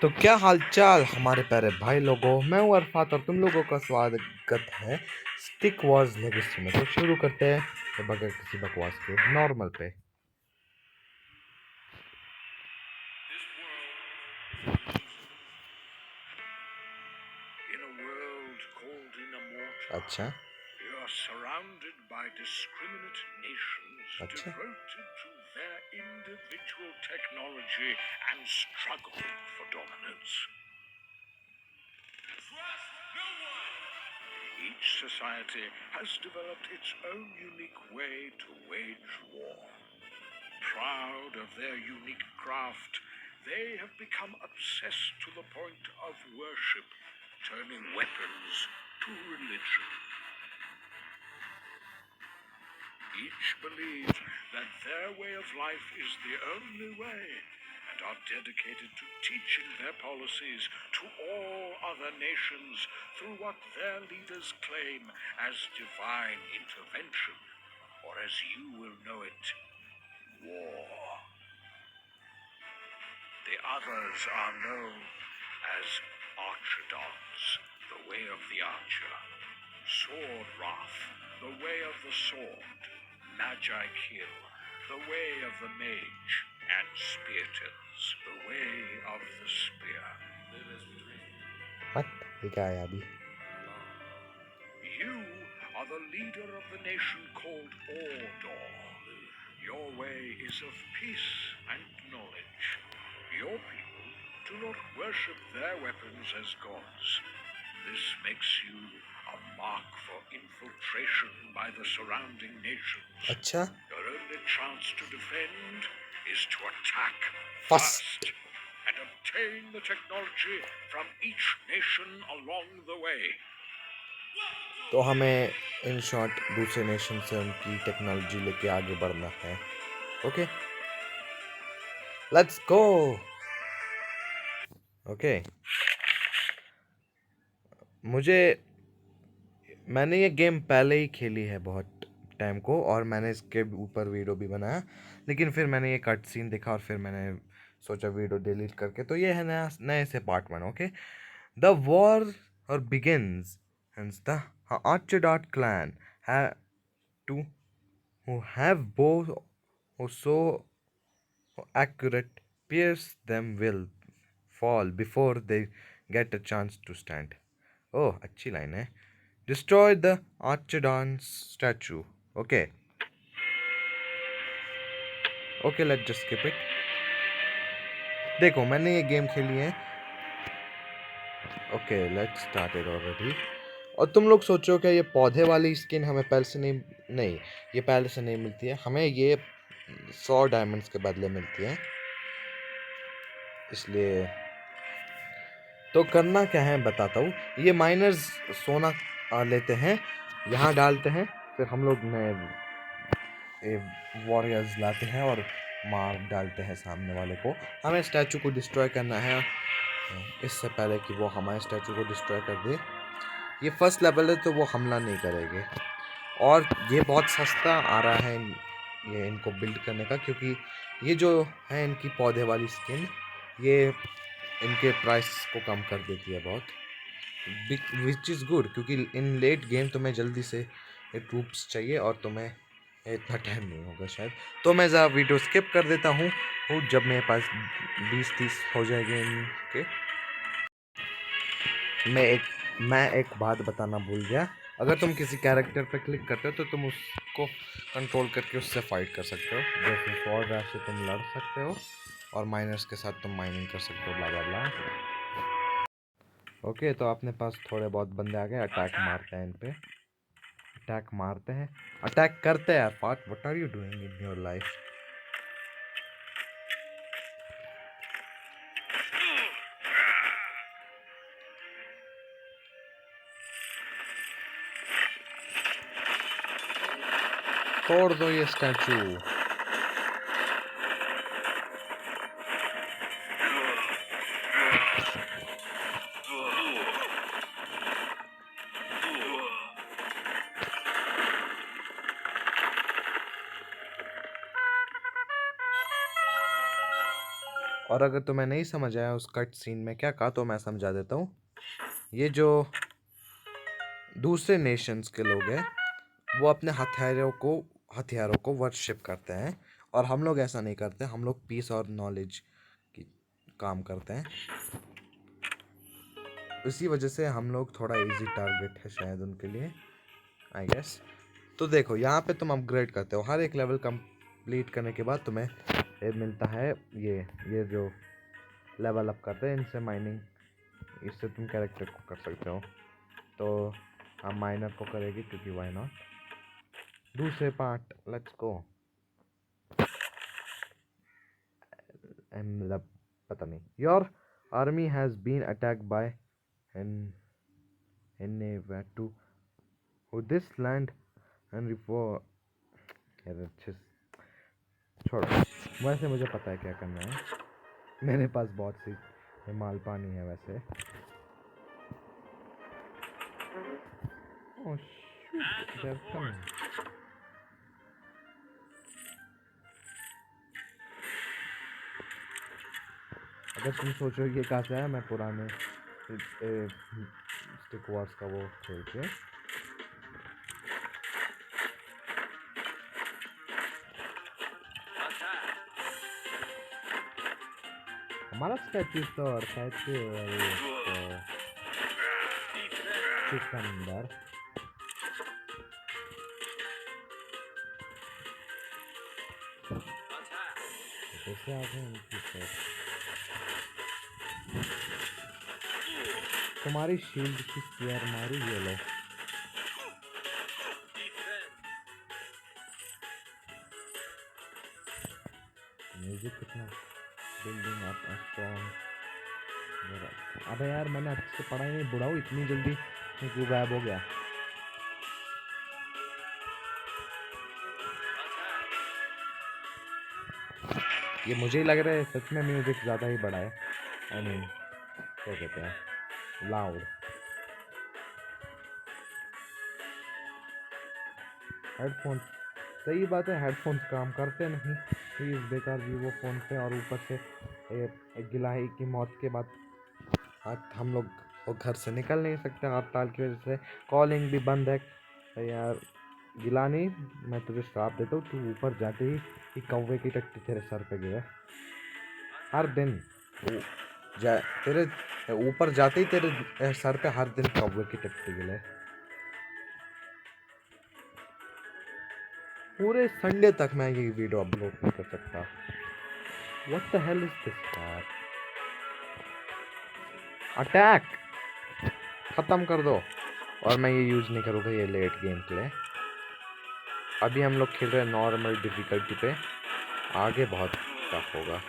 तो क्या हालचाल हमारे प्यारे भाई लोगों, मैं हूँ अरफात और तुम लोगों का स्वागत है स्टिक वॉर्स लेगेसी में। तो शुरू करते हैं तो बगैर किसी बकवास के नॉर्मल पे। अच्छा You are surrounded by discriminate nations अच्छा devoted to their individual technology and struggle for dominance. Trust no one! Each society has developed its own unique way to wage war. Proud of their unique craft, they have become obsessed to the point of worship, turning weapons to religion. Each believe that their way of life is the only way and are dedicated to teaching their policies to all other nations through what their leaders claim as divine intervention, or as you will know it, war. The others are known as Archidons, the way of the archer, Sword Wrath, the way of the sword, Magi Kill, the way of the mage, and Speartons, the way of the spear. मत क्या है अभी। You are the leader of the nation called Ordor. Your way is of peace and knowledge. Your people do not worship their weapons as gods. This makes you a mark for infiltration by the surrounding nations. अच्छा Your only chance to defend is to attack first. first and obtain the technology from each nation along the way. तो हमें in short दूसरे nation से उनकी technology लेके आगे बढ़ना है। Okay let's go. ओके मैंने ये गेम पहले ही खेली है बहुत टाइम को और मैंने इसके ऊपर वीडियो भी बनाया, लेकिन फिर मैंने ये कट सीन देखा और फिर मैंने सोचा वीडियो डिलीट करके। तो ये है नया नए से पार्ट 1। ओके द वॉर और begins hence the Archidot clan have to who have bows who so accurate pierce them will fall before they get a chance to stand. ओह अच्छी लाइन है। Destroy the Archidon's statue. Okay. Okay, let's just skip it. देखो मैंने ये game खेली है। Okay let's start it already. और तुम लोग सोचो क्या ये पौधे वाली स्किन हमें पहले से नहीं ये पहले से नहीं मिलती है, हमें ये 100 डायमंड्स के बदले मिलती है। इसलिए तो करना क्या है बताता हूँ। ये माइनर्स सोना लेते हैं, यहाँ डालते हैं, फिर हम लोग नए वॉरियर्स लाते हैं और मार डालते हैं सामने वाले को। हमें स्टैचू को डिस्ट्रॉय करना है इससे पहले कि वो हमारे स्टैचू को डिस्ट्रॉय कर दे। ये फर्स्ट लेवल है तो वो हमला नहीं करेंगे और ये बहुत सस्ता आ रहा है ये इनको बिल्ड करने का, क्योंकि ये जो है इनकी पौधे वाली स्किन ये इनके प्राइस को कम कर देती है बहुत, विच इज़ गुड, क्योंकि इन लेट गेम तुम्हें जल्दी से ट्रूप्स चाहिए और तुम्हें इतना टाइम नहीं होगा शायद। तो मैं ज़रा वीडियो स्किप कर देता हूँ जब मेरे पास 20-30 हो जाएंगे इनके। मैं एक बात बताना भूल गया, अगर तुम किसी कैरेक्टर पर क्लिक करते हो तो तुम उसको कंट्रोल करके उससे फाइट कर सकते हो। जैसे स्वॉर्ड रैश से तुम लड़ सकते हो और माइनर्स के साथ तुम माइनिंग कर सकते हो, ब्ला ब्ला ब्ला। ओके तो अपने पास थोड़े बहुत बंदे आ गए, अटैक मारते हैं इन पे, अटैक मारते हैं, अटैक करते हैं। Part what are you doing in your life? तोड़ दो ये स्टैचू। और अगर तुम्हें नहीं समझ आया उस कट सीन में क्या कहा तो मैं समझा देता हूँ। ये जो दूसरे नेशंस के लोग हैं वो अपने हथियारों को वर्शिप करते हैं, और हम लोग ऐसा नहीं करते। हम लोग पीस और नॉलेज की काम करते हैं। इसी वजह से हम लोग थोड़ा इजी टारगेट है शायद उनके लिए, आई गेस। तो देखो यहाँ पे तुम अपग्रेड करते हो, हर एक लेवल कंप्लीट करने के बाद तुम्हें ये मिलता है। ये जो लेवल अप करते हैं इनसे माइनिंग, इससे तुम कैरेक्टर को कर सकते हो। तो हम माइनर को करेंगे क्योंकि वाई नॉट। दूसरे पार्ट लेट्स गो। मतलब पता नहीं। Your army has been attacked by to this land and रिफॉर। अच्छे छोड़ो, वैसे मुझे पता है क्या करना है। मेरे पास बहुत सी माल पानी है वैसे। Oh shit, they're coming. अगर तुम सोचो ये कहाँ से आया, मैं पुराने स्टिक वॉर्स का वो खेल के हमारा स्टैचू तो और सिकंदर कैसे आ गए उनकी तरफ? तुम्हारी शील्ड की स्पीयर मारू, ये लो। म्यूजिक कितना बिल्डिंग अप स्ट्रॉन्ग। अबे यार मैंने अच्छे से पढ़ा ही नहीं, बुढ़ाऊ इतनी जल्दी क्यों गायब हो गया? ये मुझे ही लग रहा है सच में म्यूजिक ज़्यादा ही बड़ा है। आई मीन क्या कहते हैं, लाउड। हेडफोन्स, सही बात है, हेडफोन्स काम करते नहीं इस बेकार वीवो फ़ोन पे। और ऊपर से गिलाही की मौत के बाद आज हम लोग वो घर से निकल नहीं सकते हड़ताल की वजह से। कॉलिंग भी बंद है यार। गिलानी, मैं तुझे श्राप देता हूँ, तू ऊपर जाते ही कौवे की टट्टी तेरे सर पे गिरे। हर दिन तेरे ऊपर जाते ही तेरे सर पे हर दिन कौवे की टट्टी गिरे। पूरे संडे तक मैं ये वीडियो अपलोड नहीं कर सकता। What the hell is this यार? अटैक खत्म कर दो। और मैं ये यूज नहीं करूँगा ये लेट गेम के लिए। अभी हम लोग खेल रहे हैं नॉर्मल डिफिकल्टी पे, आगे बहुत टफ होगा।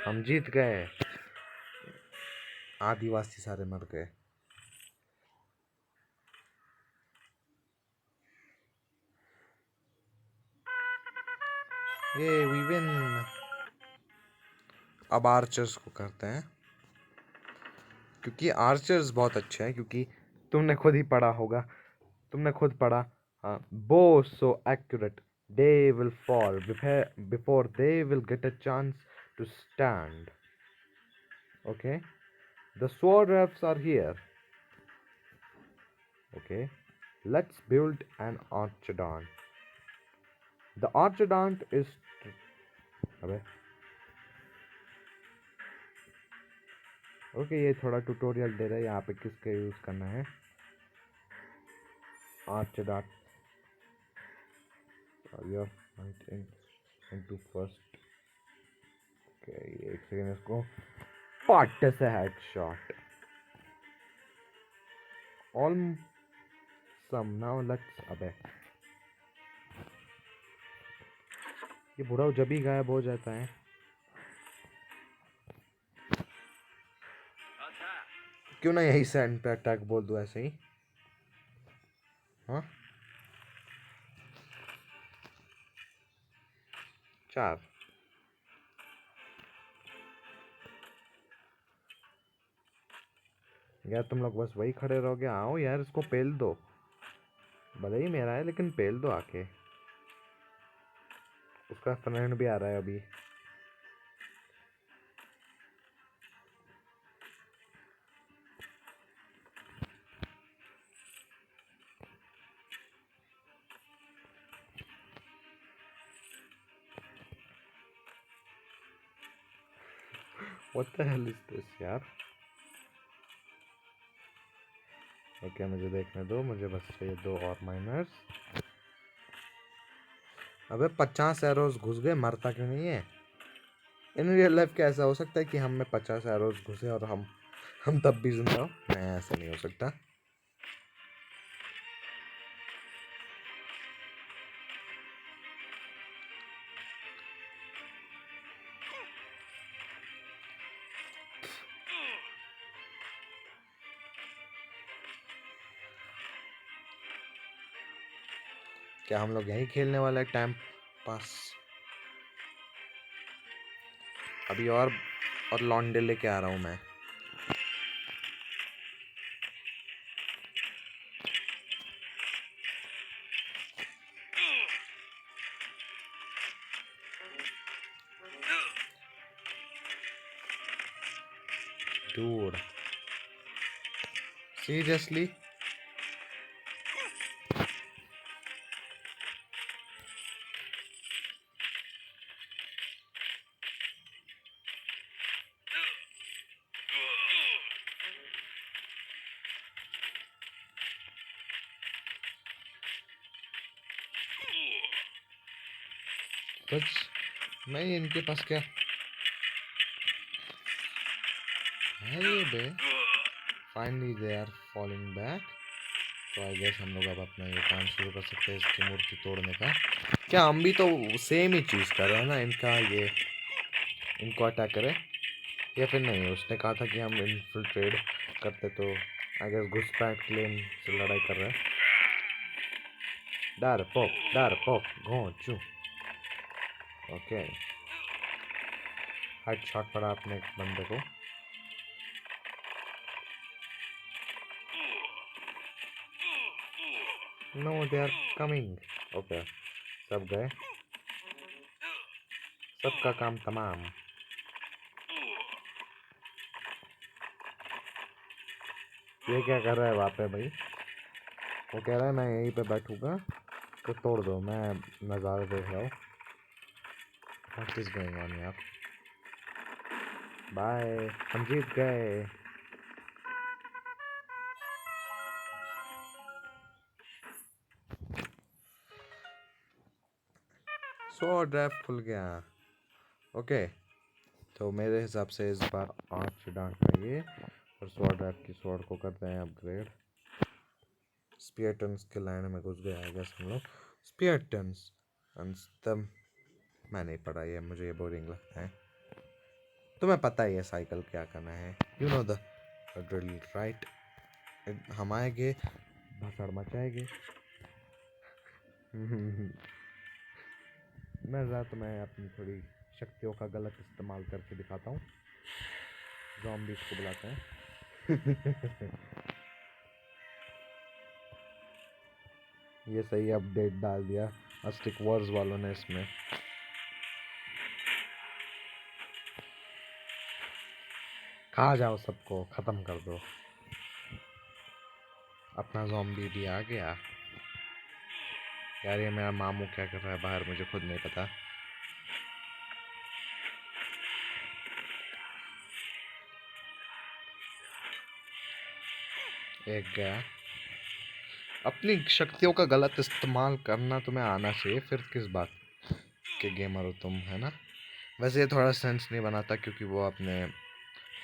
हम जीत गए, आदिवासी सारे मर गए। ये वी विन। अब आर्चर्स को करते हैं, क्योंकि आर्चर्स बहुत अच्छे हैं। क्योंकि तुमने खुद ही पढ़ा होगा, तुमने खुद पढ़ा, बो so accurate they will fall before they will get a chance to stand. Okay, the sword rafts are here. Okay, let's build an archodon. The archodon is अबे ओके, ये थोड़ा ट्यूटोरियल दे रहा है यहाँ पे किसके यूज करना है आर्चडॉन। you're into first। ओके, एक सेकंड, इसको फट से headshot. Awesome now let's. अबे ये बुरा जब ही गायब हो जाता है। क्यों ना यही से एंड पे अटैक बोल दूं ऐसे ही। हाँ 4। यार तुम लोग बस वही खड़े रहोगे? आओ यार, इसको पेल दो। भले ही मेरा है लेकिन पेल दो आके। उसका फ्रेंड भी आ रहा है अभी। What the hell is this यार? ओके मुझे देखने दो, मुझे बस चाहिए 2 और माइनर्स। अबे 50 एरोज घुस गए, मरता क्यों नहीं है? इन रियल लाइफ क्या ऐसा हो सकता है कि हम में 50 एरोज घुसे और हम तब भी जिंदा हो? नहीं, ऐसा नहीं हो सकता। क्या हम लोग यहीं खेलने वाले टाइम पास? अभी और लॉन्डे लेके आ रहा हूँ मैं। Dude, seriously? कुछ नहीं, इनके पास क्या है ये बे? Finally they are falling back. तो आई गेस हम लोग अब अपना ये काम शुरू कर सकते हैं इसकी मूर्ति तोड़ने का। क्या हम भी तो सेम ही चीज़ कर रहे हैं ना? इनका ये इनको अटैक करें या फिर नहीं? उसने कहा था कि हम इन्फिल्ट्रेट करते, तो आई गेस घुसपैठ के लिए इनसे लड़ाई कर रहे हैं। डर पोक घोंचू। ओके, हेड शॉट पड़ा अपने बंदे को। No they are coming. Okay, सब गए, सबका काम तमाम। ये क्या कर रहा है वहाँ पे भाई? वो कह रहा है मैं यहीं पे बैठूंगा, तो तोड़ दो, मैं नज़ारा देख रहा हूँ। व्हाट इज गोइंग ऑन यार? बाय, हम जीत गए। सो ड्राफ्ट खुल गया। ओके, तो मेरे हिसाब से इस बार 8 डांट का ये और स्वॉर्ड ड्राफ्ट की स्वॉर्ड को करते हैं अपग्रेड। स्पीयर टन्स के लाइन में घुस गया है हम लोग। स्पीयर टन्स तब मैं नहीं पढ़ा ये, मुझे ये बोरिंग लगता है। तुम्हें पता ही है साइकिल क्या करना है, you know the drill right. हम आएंगे, भसड़ मचाएंगे। मैं अपनी थोड़ी शक्तियों का गलत इस्तेमाल करके दिखाता हूँ। ज़ॉम्बीज़ को बुलाते हैं। ये सही अपडेट डाल दिया अस्टिक वॉर्स वालों ने इसमें। खा जाओ, सबको खत्म कर दो। अपना ज़ॉम्बी भी आ गया यार। ये मेरा मामू क्या कर रहा है बाहर, मुझे खुद नहीं पता। एक गया। अपनी शक्तियों का गलत इस्तेमाल करना तुम्हें आना चाहिए, फिर किस बात के गेमर हो तुम, है ना? वैसे ये थोड़ा सेंस नहीं बनाता, क्योंकि वो अपने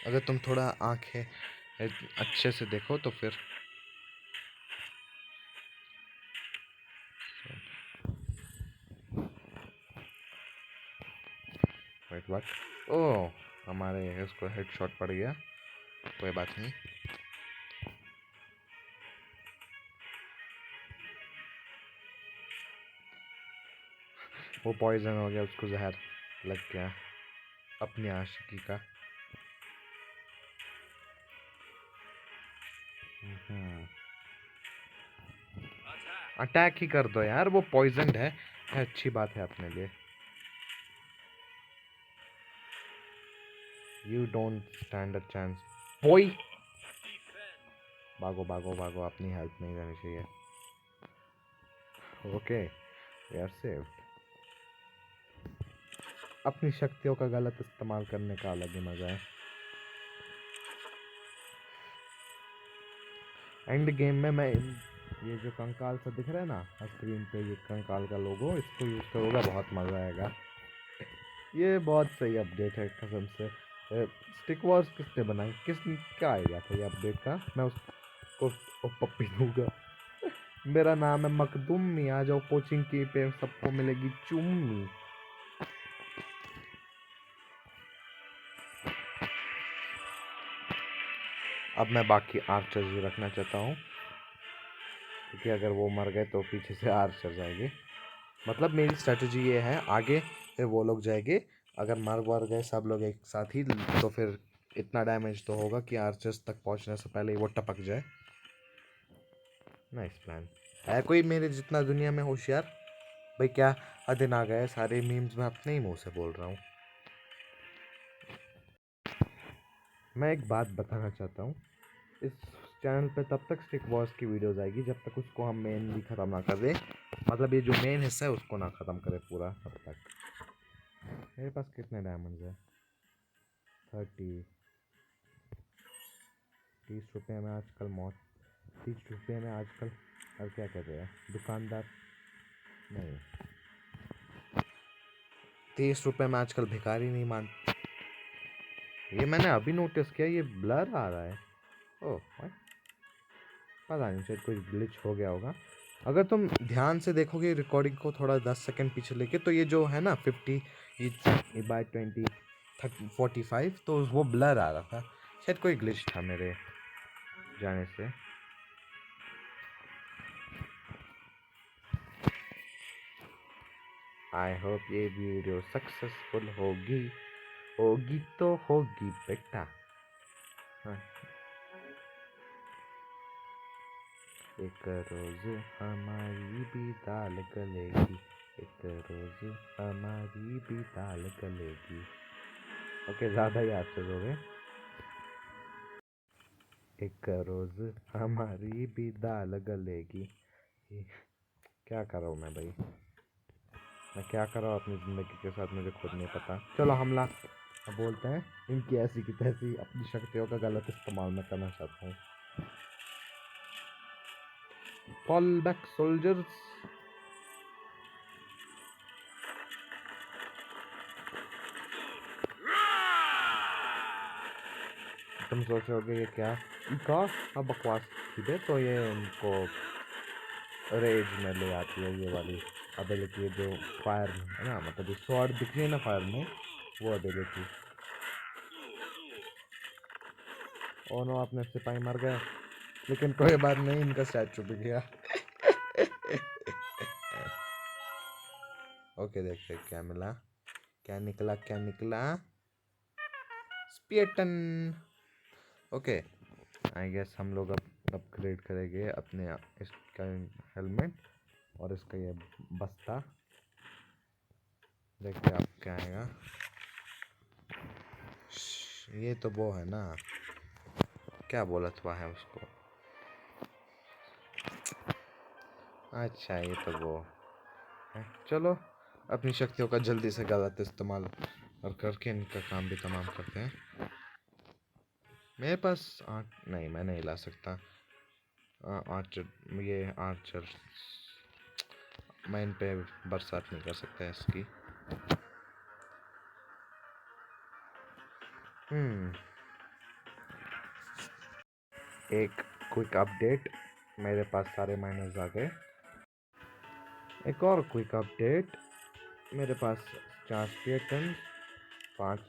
अगर तुम थोड़ा आंखें अच्छे से देखो तो फिर वेट व्हाट? ओह, हमारे उसको हेडशॉट पड़ गया, कोई बात नहीं। वो पॉइजन हो गया, उसको जहर लग गया अपनी आशिकी का। अटैक ही कर दो यार, वो पॉइजनड है, अच्छी बात है अपने लिए। You don't stand a chance boy. भागो भागो भागो, अपनी हेल्प नहीं रहनी चाहिए। Okay, we are saved. अपनी शक्तियों का गलत इस्तेमाल करने का अलग ही मजा है। एंड गेम में मैं ये जो कंकाल सा दिख रहा है ना स्क्रीन पे, ये कंकाल का लोगो, इसको यूज़ करूँगा, बहुत मज़ा आएगा। ये बहुत सही अपडेट है कसम से। स्टिक वॉर्स किसने बनाई, क्या आइडिया था ये अपडेट का? मैं उसको पप्पी दूंगा। मेरा नाम है मखदूमी, आ जाओ कोचिंग की पे, सबको मिलेगी चुम्मी। अब मैं बाकी आर्चर्स भी रखना चाहता हूँ, क्योंकि अगर वो मर गए तो पीछे से आर्चर्स आएंगे। मतलब मेरी स्ट्रेटजी ये है, आगे फिर वो लोग जाएंगे, अगर मर गए सब लोग एक साथ ही, तो फिर इतना डैमेज तो होगा कि आर्चर्स तक पहुंचने से पहले ही वो टपक जाए। नाइस प्लान है। कोई मेरे जितना दुनिया में होशियार? भाई क्या दिन आ गए, सारे मीम्स मैं अपने ही मुंह से बोल रहा हूँ। मैं एक बात बताना चाहता हूँ, इस चैनल पे तब तक स्टिक वॉर्स की वीडियोस आएगी जब तक उसको हम मेनली ख़त्म ना कर दें। मतलब ये जो मेन हिस्सा है उसको ना ख़त्म करें पूरा तब तक। मेरे पास कितने डायमंड्स है? 30। 30 रुपये में आजकल मौत। 30 रुपये में आजकल, और क्या कहते हैं दुकानदार, नहीं, 30 रुपये में आजकल भिखारी नहीं मान। ये मैंने अभी नोटिस किया, ये ब्लर आ रहा है। ओह पता नहीं, शायद कोई ग्लिच हो गया होगा। अगर तुम ध्यान से देखोगे रिकॉर्डिंग को थोड़ा 10 सेकंड पीछे लेके, तो ये जो है ना 50/20 45, तो वो ब्लर आ रहा था। शायद कोई ग्लिच था मेरे जाने से। आई होप ये वीडियो सक्सेसफुल होगी। होगी तो होगी बेटा। हाँ। एक रोज हमारी भी दाल गलेगी, एक रोज हमारी भी दाल गलेगी। ओके, ज़्यादा ही आंसर हो गए। एक रोज हमारी भी दाल गलेगी। क्या कर रहा हूँ मैं भाई, मैं क्या कर रहा हूँ अपनी ज़िंदगी के साथ, मुझे खुद नहीं पता। चलो हमला बोलते हैं। इनकी ऐसी की तैसी अपनी शक्तियों का गलत इस्तेमाल मैं करना चाहता हूँ। Fall back soldiers. तुम सोच रहे होगे ये क्या बकवास चीज़ है, तो ये उनको रेज में ले आती है ये वाली एबिलिटी, जो फायर में है ना, मतलब जो स्वॉर्ड दिख रही है ना फायर में, वो एबिलिटी। ओ नो, अपने सिपाही मर गए, लेकिन कोई बात नहीं, इनका स्टैचू भी गया। ओके, देखते क्या मिला, क्या निकला। स्पियटन। ओके, आई गेस हम लोग अब अपग्रेड करेंगे अपने इसका हेलमेट और इसका ये बस्ता। देखते आप क्या आएगा। ये तो वो है ना, क्या बोला हुआ है उसको। अच्छा, ये तो वो है। चलो अपनी शक्तियों का जल्दी से गलत इस्तेमाल और करके इनका काम भी तमाम करते हैं। मेरे पास नहीं, मैं नहीं ला सकता आर्चर। ये आर्चर मैं इन पे बरसात नहीं कर सकता इसकी। एक क्विक अपडेट, मेरे पास सारे माइनर्स आ गए। एक और क्विक अपडेट, मेरे पास 4 स्पियटन, 5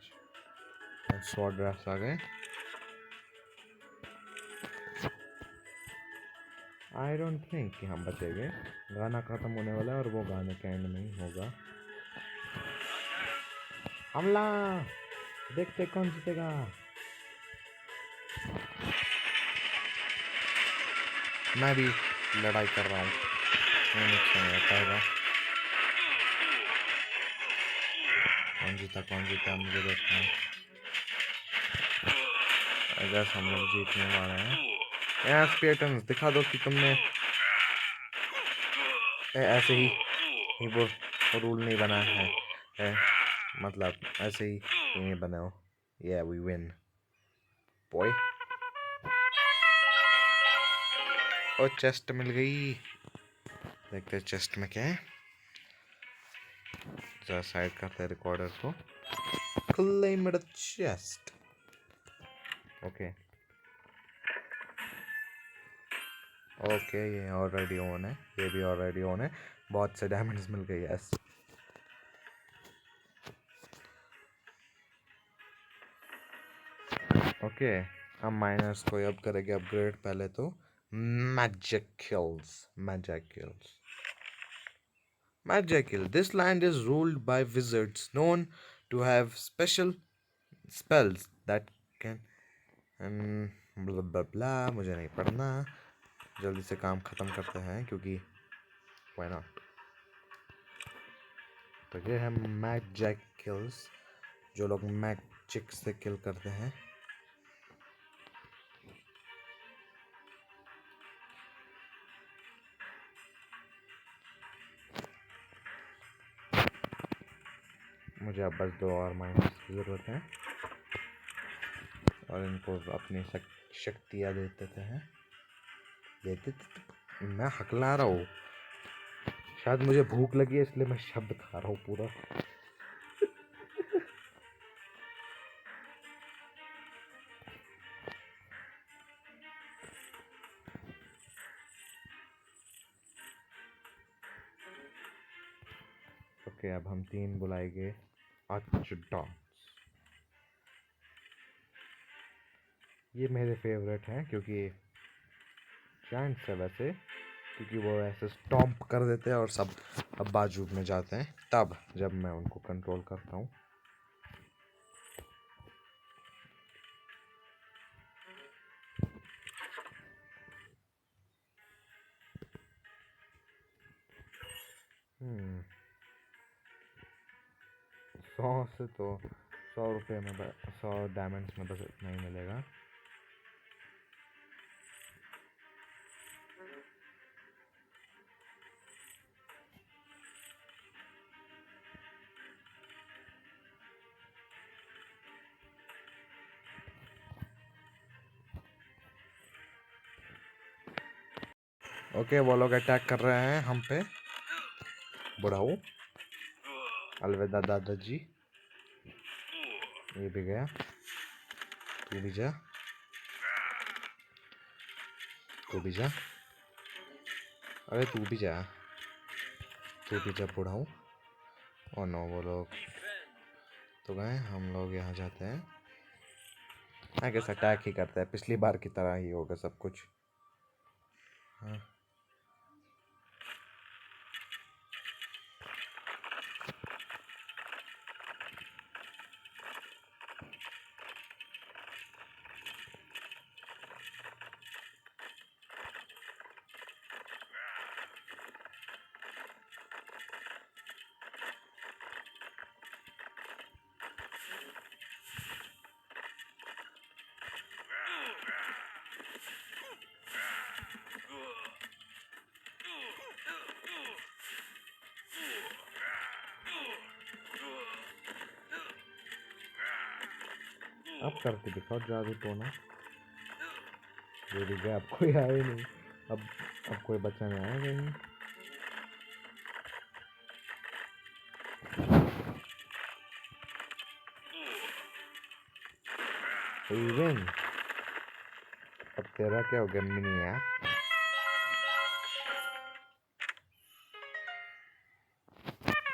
स्वॉर्ड ड्राफ्ट्स आ गए। आई डोंट थिंक कि हम बचेंगे। गाना खत्म होने वाला है और वो गाने के एंड में ही होगा। हमला, देखते कौन जीतेगा। मैं भी लड़ाई कर रहा हूँ, अच्छा नहीं पाएगा। कौन जीता मुझे देखना है। अगर हम लोग जीतने वाले हैं। स्पियटन्स दिखा दो कि तुमने ऐसे ही वो रूल नहीं बना है। मतलब ऐसे ही ये बनाओ। Yeah, we win, boy. और चेस्ट मिल गई। देखते हैं चेस्ट में क्या है। जरा साइड करते हैं रिकॉर्डर को। Claim the chest. Okay okay, ये ऑलरेडी ऑन है, ये भी ऑलरेडी ऑन है। बहुत से डायमंड्स मिल गए। यस ओके, हम माइनर्स को अब करेंगे अपग्रेड। पहले तो magic kills. This land is ruled by wizards known to have special spells that can blah blah blah। मुझे नहीं पढ़ना, जल्दी से काम खत्म करते हैं क्योंकि why not। तो ये है मैजिक किल्स, जो लोग मैजिक से किल करते हैं। मुझे अब बस 2 और माइनस की ज़रूरत है और इनको अपनी शक्तियाँ देते हैं। मैं हकला रहा हूँ, शायद मुझे भूख लगी है इसलिए मैं शब्द खा रहा हूँ पूरा। ओके, अब हम 3 बुलाएंगे आर्चडॉन्स। ये मेरे फेवरेट हैं क्योंकि जायंट्स है वैसे, क्योंकि वो ऐसे स्टॉम्प कर देते हैं और सब अब बाजू में जाते हैं तब जब मैं उनको कंट्रोल करता हूँ। हम्म 100 से तो 100 रुपये में 100 डायमंड्स में बस इतना ही मिलेगा। ओके, वो लोग अटैक कर रहे हैं हम पे। बुढ़ाऊ, अलविदा दादाजी। ये भी गया, तू भी जा, तू भी जा, अरे तू भी जा, तू भी जा बुढ़ाऊ। और नो, वो लोग तो गए, हम लोग यहाँ जाते हैं। मैं कैसे अटैक ही करता है, पिछली बार की तरह ही होगा सब कुछ। हाँ अब करके दिखाओ जादू टोना। ये भी गया, अब कोई आया ही नहीं। अब कोई बच्चा नहीं आया कहीं। इवन अब तेरा क्या हो गया मिनी यार।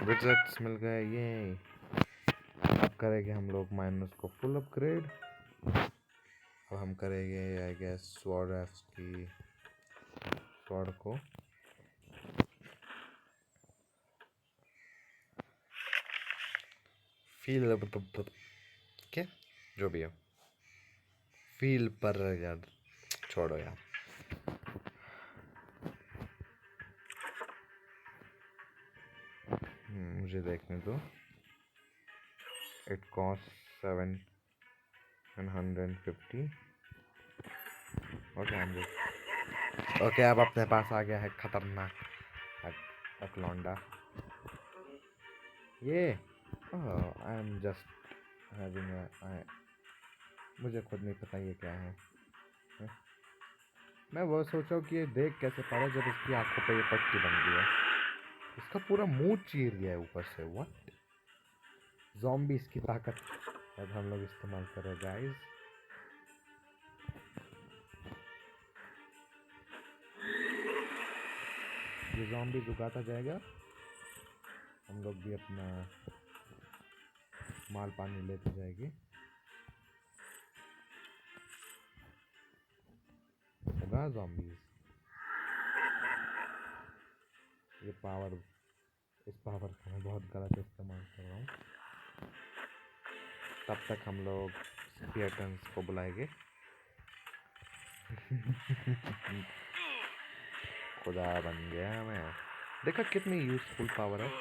विजेट्स मिल गए ये। अब करेंगे हम लोग माइनस को फुल अपग्रेड। अब हम करेंगे आई गेस स्वॉर्ड एफ्स की स्वॉर्ड को। फील क्या जो भी हो, फील पर यार छोड़ो यार। मुझे देखने दो। It cost 750। ओके, अब अपने पास आ गया है खतरनाक अकलौंडा। ये आई एम जस्ट हैविंग मुझे खुद नहीं पता ये क्या है। हैं? मैं वो सोचा कि ये देख कैसे पा रहा है जब इसकी आंखों पे ये पट्टी बन गई है। इसका पूरा मुंह चीर गया है ऊपर से। व्हाट? ज़ॉम्बीज़ की ताकत अब हम लोग इस्तेमाल कर रहे हैं गाइस। ये ज़ॉम्बीज़ उगाता जाएगा, हम लोग भी अपना माल पानी लेते जाएंगे। होगा ज़ॉम्बीज़। ये पावर, इस पावर का मैं बहुत गलत इस्तेमाल कर रहा हूँ। तब तक हम लोग स्पियर्टन्स को बुलाएंगे। खुदा बन गया मैं। देखा कितनी यूजफुल पावर है।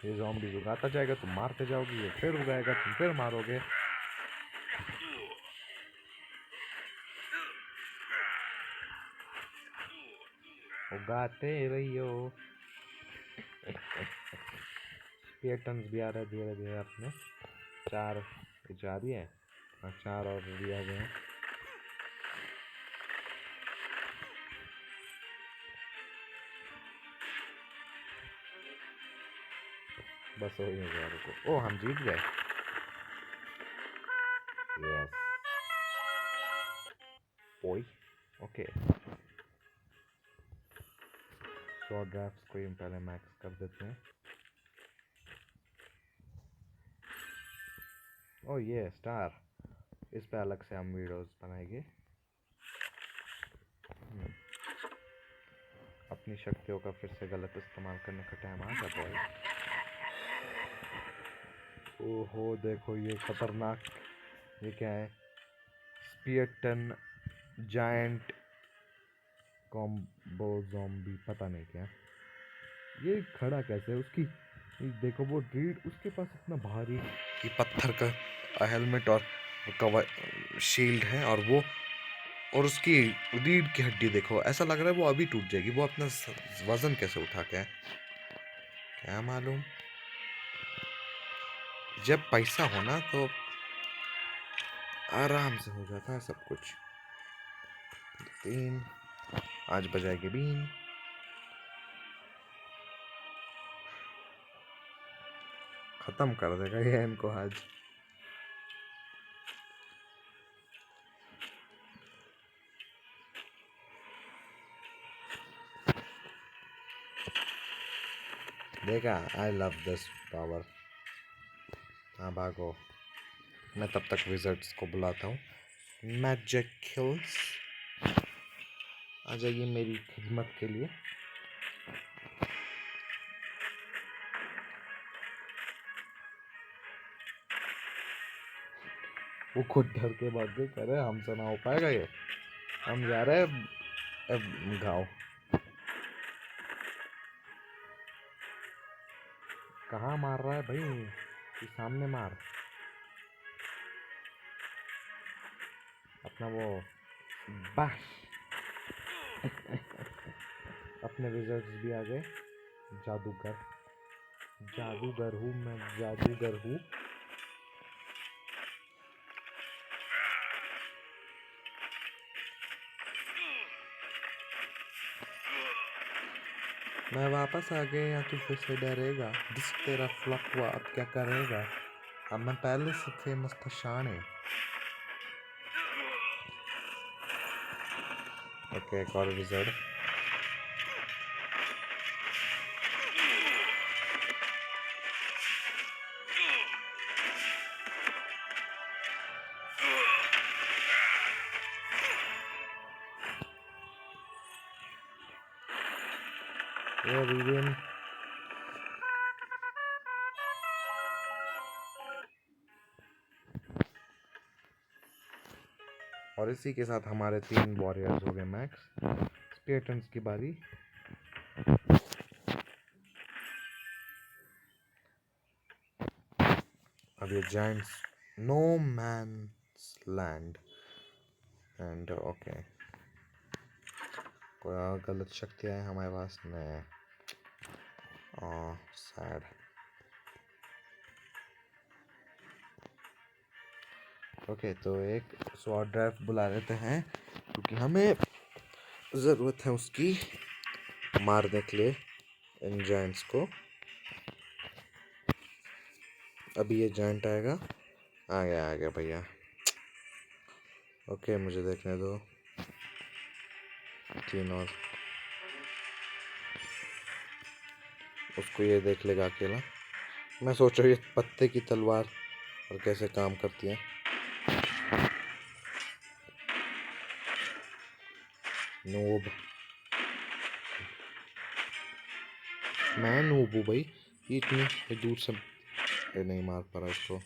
ये ज़ॉम्बीज़ उगाता जाएगा, तुम मारते जाओगे, ये फिर उगाएगा, तुम फिर मारोगे। उगाते रहियो। स्पियर्टन्स भी आ रहे धीरे धीरे अपने। 4 जा रही है और 4 और भी आ गए हैं। बस हो ही गया रुको। ओ हम जीत गए। यस ओए ओके। 100 ड्राफ्ट्स को ही पहले मैक्स कर देते हैं। ओ ये स्टार, इस पे अलग से हम वीडियोस बनाएंगे। अपनी शक्तियों का फिर से गलत इस्तेमाल करने का टाइम आ गया बॉय। ओहो देखो ये खतरनाक, ये क्या है? स्पियर्टन जायंट कॉम्बो ज़ॉम्बी, पता नहीं क्या। ये खड़ा कैसे है उसकी? ये देखो वो रीड, उसके पास इतना भारी ये पत्थर का हेलमेट और कवर शील्ड है, और वो और उसकी रीढ़ की हड्डी देखो, ऐसा लग रहा है वो अभी टूट जाएगी। वो अपना वजन कैसे उठा के है? क्या मालूम। जब पैसा हो ना तो आराम से हो जाता है सब कुछ। 3 आज बजाएगी बीन। खत्म कर देगा ये इनको आज। देखा, आई लव दिस पावर। हाँ भागो, मैं तब तक विज़र्ड्स को बुलाता हूँ। मैजिक किल्स आ जाइए मेरी खिदमत के लिए। वो खुद डर के भाग गए, कह रहे हमसे ना हो पाएगा ये, हम जा रहे हैं गाँव। कहाँ मार रहा है भाई? कि सामने मार अपना वो बैश। अपने विज़र्ड्स भी आ गए। जादूगर, जादूगर हूँ मैं, जादूगर हूँ। मैं वापस आ गया, या तू फिर से डरेगा? जिस तेरा फ्लप हुआ अब क्या करेगा? अब मैं पहले से फेमस था शान है। ओके एक और विज़र्ड। ये विलियम और इसी के साथ हमारे 3 वॉरियर्स हो गए मैक्स। स्पियर्टन्स की बारी। अब ये giants no man's land and okay कोई और गलत शक्तियाँ हैं हमारे पास नहीं सैड ओके तो एक स्वॉर्ड ड्राइव बुला लेते हैं क्योंकि हमें ज़रूरत है उसकी मारने के लिए इन जायंट्स को अभी ये जायंट आएगा आ गया भैया ओके मुझे देखने दो 3 और उसको ये देख लेगा अकेला मैं सोच रहा हूँ ये पत्ते की तलवार और कैसे काम करती है नूब मैं नूब हूँ भाई ये इतनी दूर से ये नहीं मार पा रहा इसको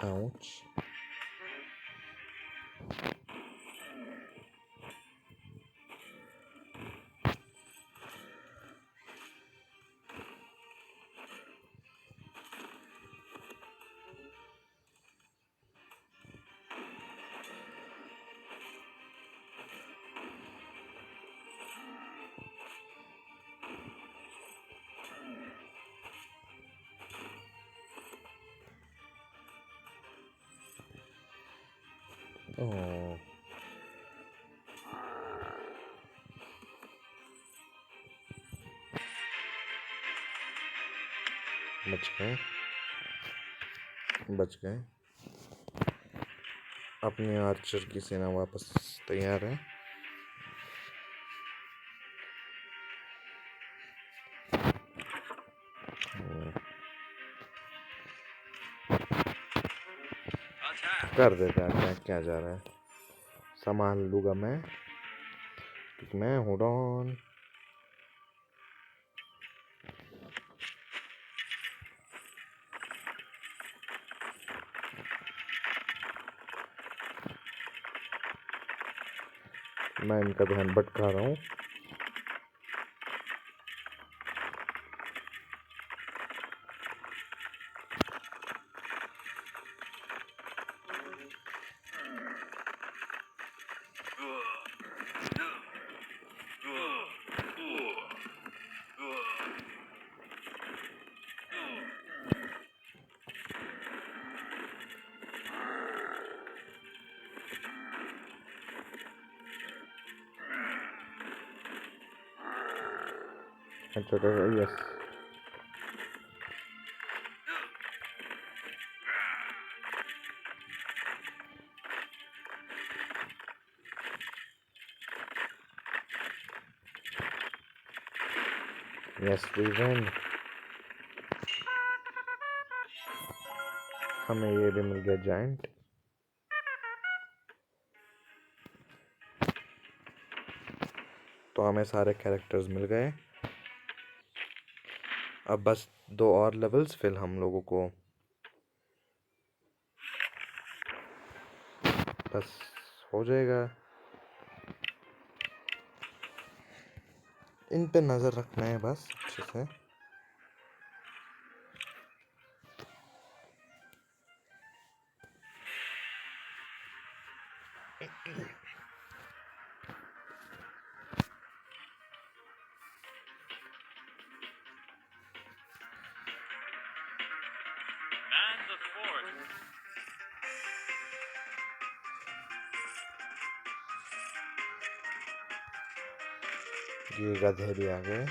Ouch. Oh. बच गए अपने आर्चर की सेना वापस तैयार है कर देते हैं क्या जा रहा है संभाल लूँगा मैं हूँ डॉन मैं इनका ध्यान भटका रहा हूँ यस यस वी विन हमें ये भी मिल गया जायंट तो हमें सारे कैरेक्टर्स मिल गए अब बस 2 और लेवल्स फिर हम लोगों को बस हो जाएगा इन पे नज़र रखना है बस अच्छे से Man the fort. ये गधे भी आ गए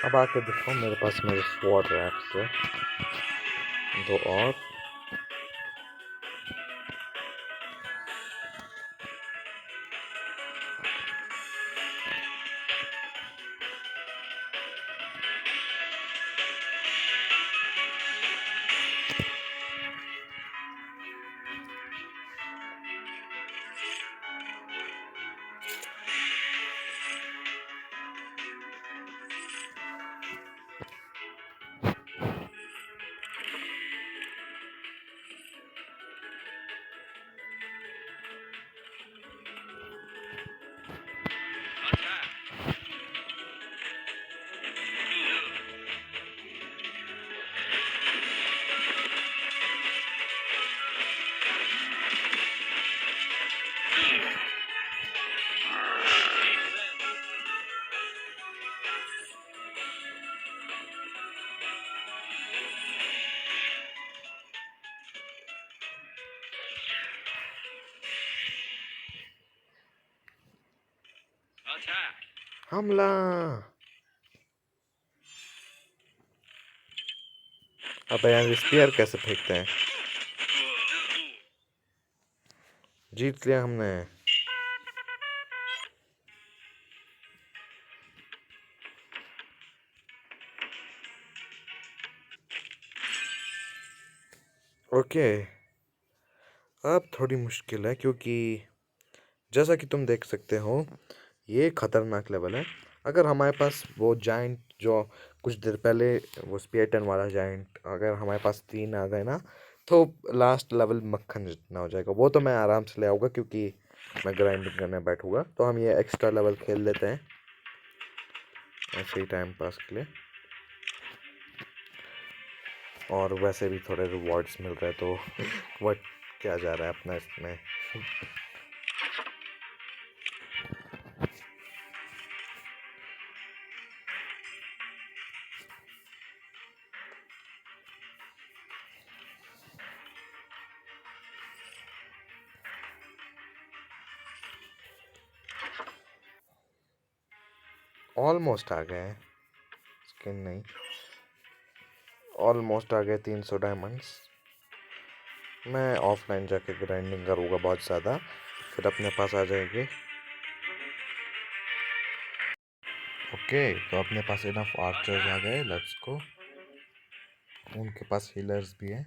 अब आके दिखाओ, मेरे पास मेरे स्वॉर्ड रैप्स है, 2 और। हमला। अब यहाँ स्पीयर कैसे फेंकते हैं? जीत लिया हमने। ओके, अब थोड़ी मुश्किल है क्योंकि जैसा कि तुम देख सकते हो ये खतरनाक लेवल है। अगर हमारे पास वो जाइंट जो कुछ देर पहले वो स्पियर वाला जाइंट, अगर हमारे पास 3 आ गए ना, तो लास्ट लेवल मक्खन जितना हो जाएगा। वो तो मैं आराम से ले आऊँगा क्योंकि मैं ग्राइंडिंग करने बैठूंगा। तो हम ये एक्स्ट्रा लेवल खेल लेते हैं ऐसे ही टाइम पास के लिए, और वैसे भी थोड़े रिवॉर्ड्स मिल रहे हैं तो वट क्या जा रहा है अपना इसमें। ऑलमोस्ट आ गए हैं, स्किन नहीं, ऑलमोस्ट आ गए 300 डायमंड्स। मैं ऑफलाइन जाके ग्राइंडिंग करूँगा बहुत ज़्यादा, फिर अपने पास आ जाएंगे। ओके, तो अपने पास इनफ आर्चर्स आ गए, लेट्स गो। उनके पास हीलर्स भी हैं।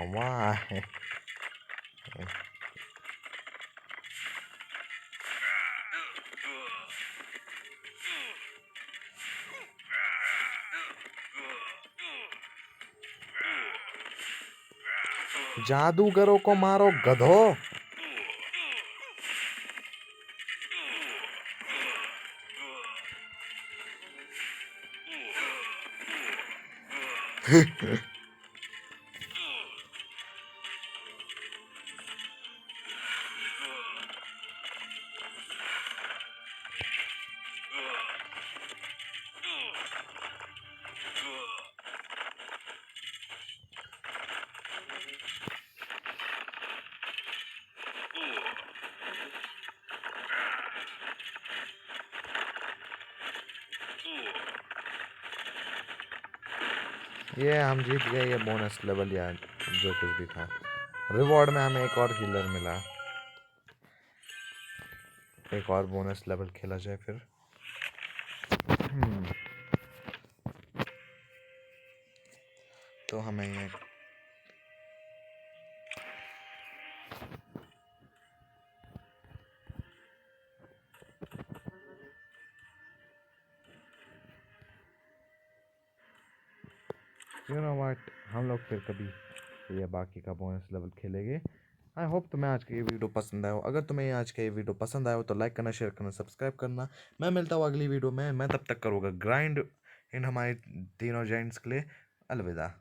वाह, जादूगरों को मारो गधो। ये हम जीत गए, ये बोनस लेवल या जो कुछ भी था। रिवॉर्ड में हमें एक और हीलर मिला, एक और बोनस लेवल खेला जाए फिर। तो हमें ये व्हाट, हम लोग फिर कभी ये बाकी का बोनस लेवल खेलेंगे। आई होप तुम्हें आज का ये वीडियो पसंद आया हो। अगर तुम्हें आज का ये वीडियो पसंद आया हो तो लाइक करना, शेयर करना, सब्सक्राइब करना। मैं मिलता हूँ अगली वीडियो में। मैं तब तक करूँगा ग्राइंड इन हमारे तीनों जेंट्स के लिए। अलविदा।